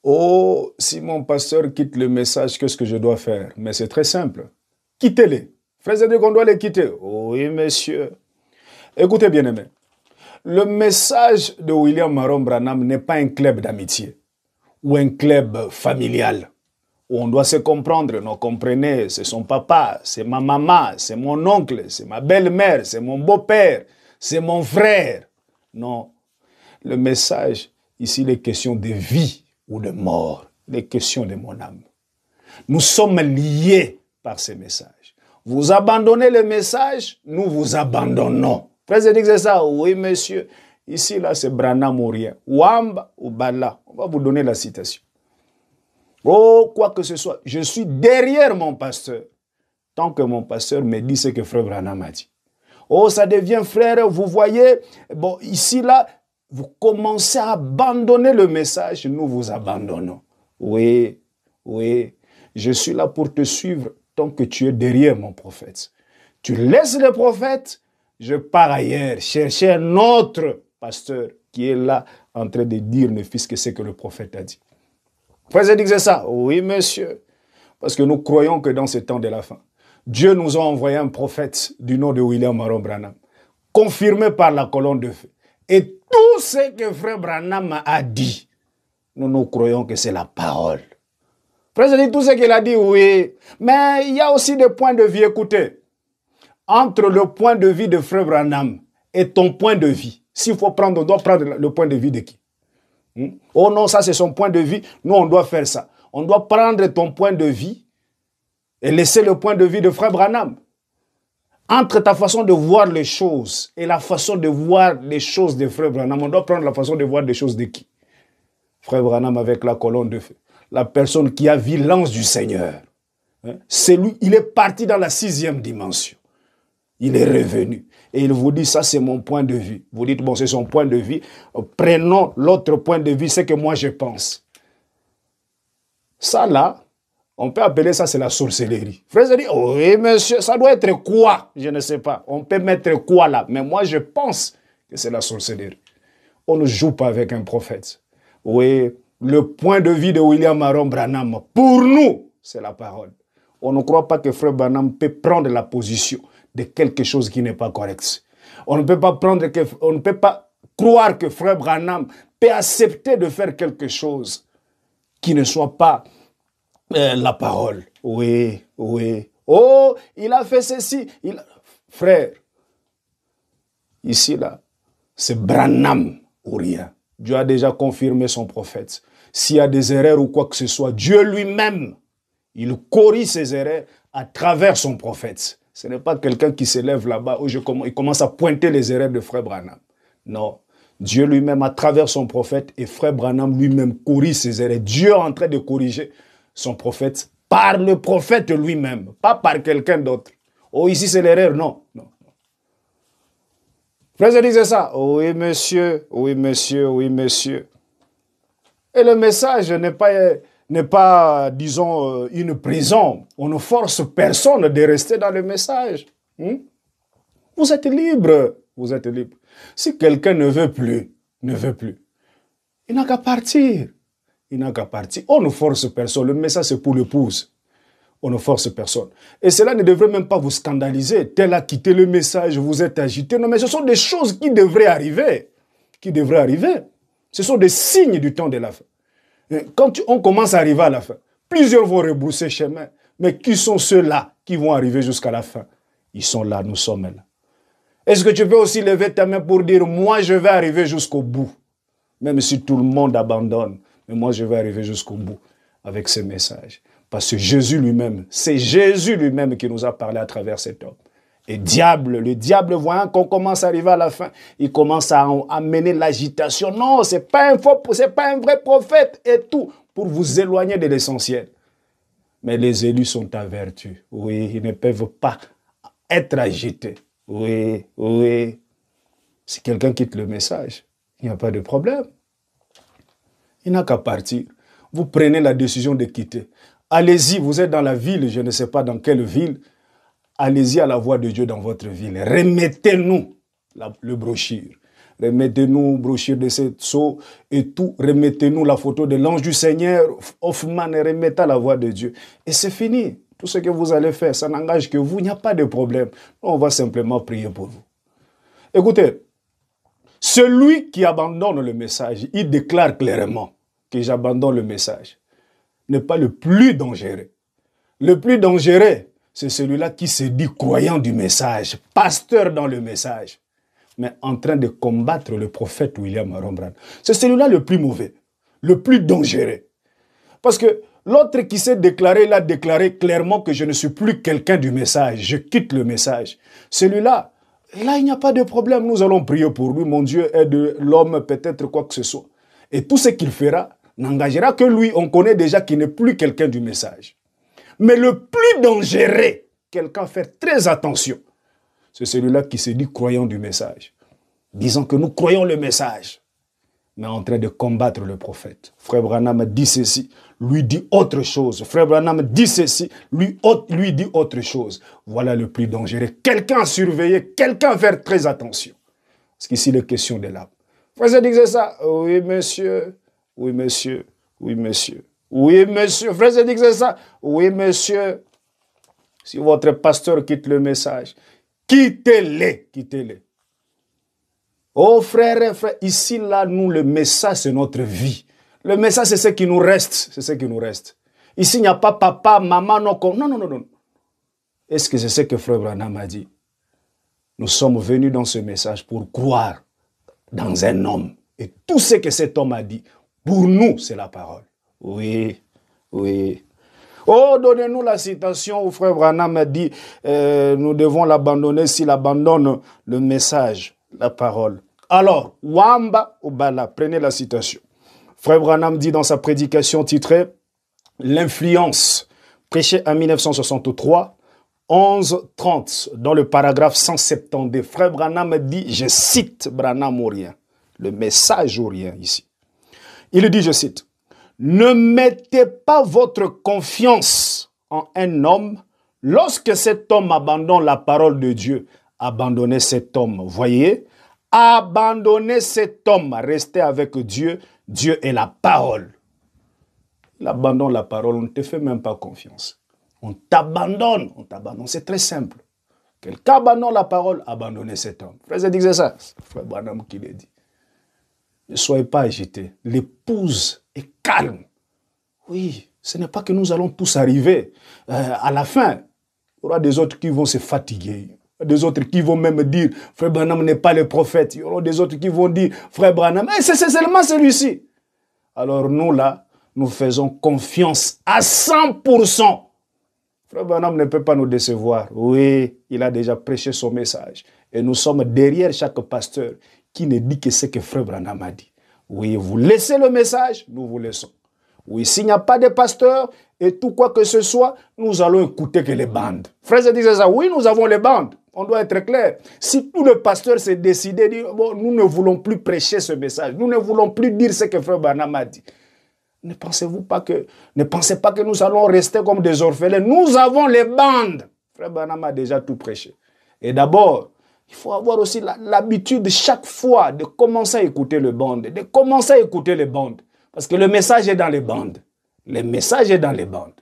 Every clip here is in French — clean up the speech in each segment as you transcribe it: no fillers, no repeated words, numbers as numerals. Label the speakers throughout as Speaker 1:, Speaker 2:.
Speaker 1: Oh, si mon pasteur quitte le message, qu'est-ce que je dois faire? Mais c'est très simple. Quittez-les. Frères et sœurs, qu'on doit les quitter. Oui, monsieur. Écoutez bien aimé. Le message de William Maron Branham n'est pas un club d'amitié ou un club familial où on doit se comprendre. Non, comprenez, c'est son papa, c'est ma maman, c'est mon oncle, c'est ma belle-mère, c'est mon beau-père, c'est mon frère. Non, le message, ici, il est question de vie ou de mort. Il est question de mon âme. Nous sommes liés par ces messages. Vous abandonnez le message, nous vous abandonnons. Frère, c'est ça? Oui, monsieur. Ici, là, c'est Branham ou rien. Wamba ou Bala. On va vous donner la citation. Oh, quoi que ce soit, je suis derrière mon pasteur. Tant que mon pasteur me dit ce que frère Branham a dit. Oh, ça devient frère, vous voyez. Bon, ici, là, vous commencez à abandonner le message, nous vous abandonnons. Oui, oui. Je suis là pour te suivre tant que tu es derrière mon prophète. Tu laisses le prophète, je pars ailleurs, chercher un autre pasteur qui est là en train de dire ne fils que ce que le prophète a dit. Frère, je dis que c'est ça. Oui, monsieur. Parce que nous croyons que dans ce temps de la fin, Dieu nous a envoyé un prophète du nom de William Maron Branham, confirmé par la colonne de feu. Et tout ce que frère Branham a dit, nous croyons que c'est la parole. Frère, je dis tout ce qu'il a dit, oui. Mais il y a aussi des points de vue. Écoutez, entre le point de vue de frère Branham et ton point de vue, s'il faut prendre, on doit prendre le point de vue de qui? Oh non, ça c'est son point de vue. Nous, on doit faire ça. On doit prendre ton point de vue et laisser le point de vue de frère Branham. Entre ta façon de voir les choses et la façon de voir les choses de frère Branham, on doit prendre la façon de voir les choses de qui? Frère Branham avec la colonne de feu. La personne qui a vu l'ange du Seigneur. C'est lui, il est parti dans la 6e dimension. Il est revenu. Et il vous dit, ça c'est mon point de vue. Vous dites, bon, c'est son point de vue. Prenons l'autre point de vue, c'est que moi je pense. Ça là, on peut appeler ça, c'est la sorcellerie. Frère dit, oui monsieur, ça doit être quoi? Je ne sais pas. On peut mettre quoi là? Mais moi je pense que c'est la sorcellerie. On ne joue pas avec un prophète. Oui, le point de vue de William Maron Branham, pour nous, c'est la parole. On ne croit pas que frère Branham peut prendre la position de quelque chose qui n'est pas correct. On ne peut pas croire que frère Branham peut accepter de faire quelque chose qui ne soit pas la parole. Oui, oui. Oh, il a fait ceci. Frère, ici, là, c'est Branham ou rien. Dieu a déjà confirmé son prophète. S'il y a des erreurs ou quoi que ce soit, Dieu lui-même, il corrige ses erreurs à travers son prophète. Ce n'est pas quelqu'un qui s'élève là-bas où il commence à pointer les erreurs de frère Branham. Non. Dieu lui-même, à travers son prophète, et frère Branham lui-même corrige ses erreurs. Dieu est en train de corriger son prophète par le prophète lui-même, pas par quelqu'un d'autre. Oh, ici c'est l'erreur. Non, non. Frère, je disais ça. Oui, monsieur. Oui, monsieur. Oui, monsieur. Et le message n'est pas, disons, une prison. On ne force personne de rester dans le message. Vous êtes libre. Vous êtes libre. Si quelqu'un ne veut plus, il n'a qu'à partir. Il n'a qu'à partir. On ne force personne. Le message, c'est pour l'épouse. On ne force personne. Et cela ne devrait même pas vous scandaliser. Tel a quitté le message, vous êtes agité. Non, mais ce sont des choses qui devraient arriver. Qui devraient arriver. Ce sont des signes du temps de la fin. Quand on commence à arriver à la fin, plusieurs vont rebrousser chemin. Mais qui sont ceux-là qui vont arriver jusqu'à la fin? Ils sont là, nous sommes là. Est-ce que tu peux aussi lever ta main pour dire, moi je vais arriver jusqu'au bout? Même si tout le monde abandonne. Mais moi je vais arriver jusqu'au bout avec ce message. Parce que Jésus lui-même, c'est Jésus lui-même qui nous a parlé à travers cet homme. Et le diable, voyant qu'on commence à arriver à la fin, il commence à amener l'agitation. Non, c'est pas un vrai prophète et tout, pour vous éloigner de l'essentiel. Mais les élus sont avertis. Oui, ils ne peuvent pas être agités. Oui, oui. Si quelqu'un quitte le message, il n'y a pas de problème. Il n'a qu'à partir. Vous prenez la décision de quitter. Allez-y, vous êtes dans la ville, je ne sais pas dans quelle ville. Allez-y à la voix de Dieu dans votre ville. Remettez-nous le brochure. remettez-nous brochure de cette sceau et tout, remettez-nous la photo de l'ange du Seigneur, Hoffman, et remettez la voix de Dieu. Et c'est fini. Tout ce que vous allez faire, ça n'engage que vous, il n'y a pas de problème. On va simplement prier pour vous. Écoutez, celui qui abandonne le message, il déclare clairement que j'abandonne le message, n'est pas le plus dangereux. Le plus dangereux, c'est celui-là qui se dit croyant du message, pasteur dans le message, mais en train de combattre le prophète William Rembrandt. C'est celui-là le plus mauvais, le plus dangereux. Parce que l'autre qui s'est déclaré, il a déclaré clairement que je ne suis plus quelqu'un du message, je quitte le message. Celui-là, là, il n'y a pas de problème, nous allons prier pour lui, mon Dieu aide l'homme, peut-être quoi que ce soit. Et tout ce qu'il fera n'engagera que lui, on connaît déjà qu'il n'est plus quelqu'un du message. Mais le plus dangereux, quelqu'un fait très attention, c'est celui-là qui se dit croyant du message. Disant que nous croyons le message, mais en train de combattre le prophète. Frère Branham dit ceci, lui dit autre chose. Frère Branham dit ceci, lui dit autre chose. Voilà le plus dangereux. Quelqu'un à surveiller, quelqu'un à faire très attention. Parce qu'ici, il est question de l'âme. Frère, disait ça. Oui, monsieur. Oui, monsieur. Oui, monsieur. Oui, monsieur. Frère, disait ça. Oui, monsieur. Si votre pasteur quitte le message, quittez-les, quittez-les. Oh frère, frère, ici, là, nous, le message, c'est notre vie. Le message, c'est ce qui nous reste. C'est ce qui nous reste. Ici, il n'y a pas papa, maman, non. Non, non, non, non. Est-ce que c'est ce que Frère Branham a dit? Nous sommes venus dans ce message pour croire dans un homme. Et tout ce que cet homme a dit, pour nous, c'est la parole. Oui, oui. Oh, donnez-nous la citation où Frère Branham a dit nous devons l'abandonner s'il abandonne le message, la parole. Alors, Wamba Obala, prenez la citation. Frère Branham dit dans sa prédication titrée « L'influence », prêchée en 1963, 11-30, dans le paragraphe 172. Frère Branham dit, je cite Branham Orien, le message Orien ici. Il dit, je cite, « Ne mettez pas votre confiance en un homme lorsque cet homme abandonne la parole de Dieu. Abandonnez cet homme. » Voyez, abandonnez cet homme. Restez avec Dieu. Dieu est la parole. Il abandonne la parole, on ne te fait même pas confiance. On t'abandonne, c'est très simple. Quelqu'un abandonne la parole, abandonnez cet homme. Frère disait ça, Frère Branham qui l'a dit. Ne soyez pas agités, l'épouse est calme. Oui, ce n'est pas que nous allons tous arriver. À la fin, il y aura des autres qui vont se fatiguer. Des autres qui vont même dire, Frère Branham n'est pas le prophète. Il y aura des autres qui vont dire, Frère Branham, c'est seulement celui-ci. Alors nous là, nous faisons confiance à 100%. Frère Branham ne peut pas nous décevoir. Oui, il a déjà prêché son message. Et nous sommes derrière chaque pasteur qui ne dit que ce que Frère Branham a dit. Oui, vous laissez le message, nous vous laissons. Oui, s'il n'y a pas de pasteur et tout quoi que ce soit, nous allons écouter que les bandes. Frère disait ça, oui, nous avons les bandes. On doit être clair. Si tout le pasteur s'est décidé de dire, bon, nous ne voulons plus prêcher ce message, nous ne voulons plus dire ce que Frère Branham a dit. Ne pensez pas que nous allons rester comme des orphelins. Nous avons les bandes. Frère Branham a déjà tout prêché. Et d'abord, il faut avoir aussi l'habitude chaque fois de commencer à écouter le bande, de commencer à écouter les bandes. Parce que le message est dans les bandes. Le message est dans les bandes.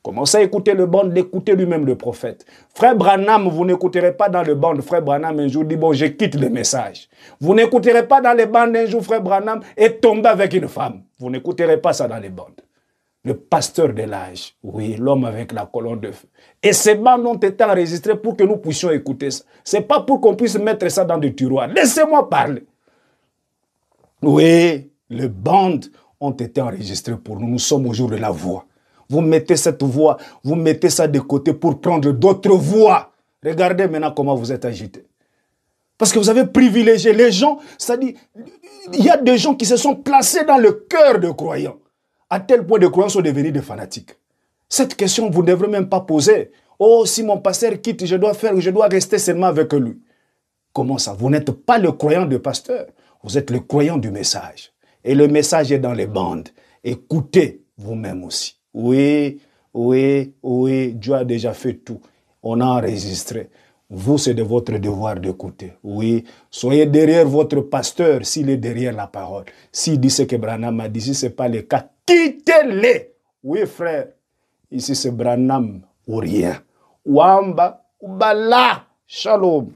Speaker 1: Commencez à écouter le bande, d'écouter lui-même le prophète. Frère Branham, vous n'écouterez pas dans le bande. Frère Branham un jour dit, bon, je quitte le message. Vous n'écouterez pas dans les bandes un jour, Frère Branham est tombé avec une femme. Vous n'écouterez pas ça dans les bandes. Le pasteur de l'âge, oui, l'homme avec la colonne de feu. Et ces bandes ont été enregistrées pour que nous puissions écouter ça. Ce n'est pas pour qu'on puisse mettre ça dans des tiroirs. Laissez-moi parler. Oui, les bandes ont été enregistrées pour nous. Nous sommes au jour de la voix. Vous mettez cette voix, vous mettez ça de côté pour prendre d'autres voix. Regardez maintenant comment vous êtes agité. Parce que vous avez privilégié les gens, c'est-à-dire, il y a des gens qui se sont placés dans le cœur de croyants, à tel point de croyants sont devenus des fanatiques. Cette question, vous ne devrez même pas poser. Oh, si mon pasteur quitte, je dois rester seulement avec lui. Comment ça? Vous n'êtes pas le croyant de pasteur, vous êtes le croyant du message. Et le message est dans les bandes. Écoutez vous-même aussi. Oui, oui, oui, Dieu a déjà fait tout. On a enregistré. Vous, c'est de votre devoir d'écouter. Oui, soyez derrière votre pasteur s'il est derrière la parole. S'il dit ce que Branham a dit, si ce n'est pas le cas, quittez-les. Oui, frère, ici c'est Branham ou rien. Wamba, Bala, Shalom.